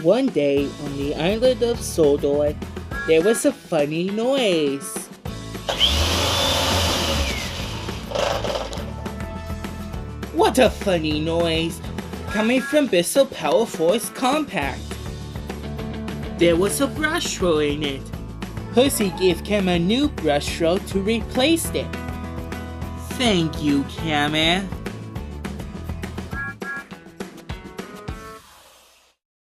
One day on the island of Sodor, there was a funny noise. What a funny noise! Coming from Bissell Powerforce Compact. There was a brush roll in it. Percy gave Cam a new brush roll to replace it. Thank you, Cammy.